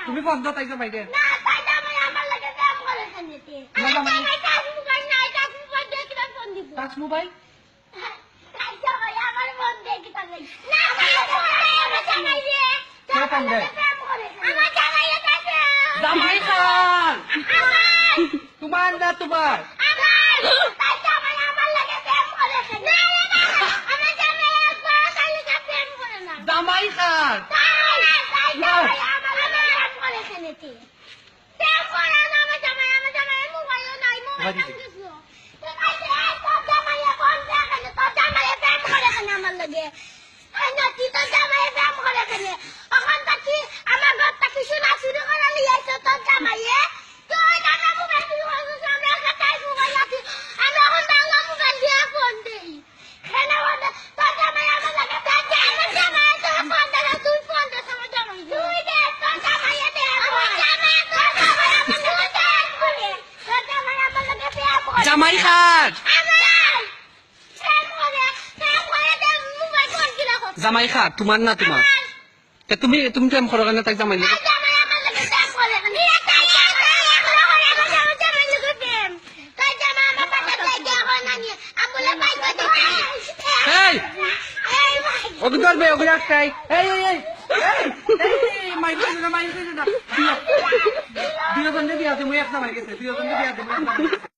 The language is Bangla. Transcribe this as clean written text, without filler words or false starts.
তুমি ফোন দাও তাই বাইরে টাচ মোবাইল জামাই খান তোমার না তোমার জামাই খান জামাই খান জামাই খা তোমার না তোমার তুমি তুমি প্রেম করো কেন তাই জামাই লাগে ওকে ধরবে ওকে একটাই বিয়ে করলে বিয়ে আছে মুই একটা মাই গেছে বিয়ে করলে বিয়ে আছে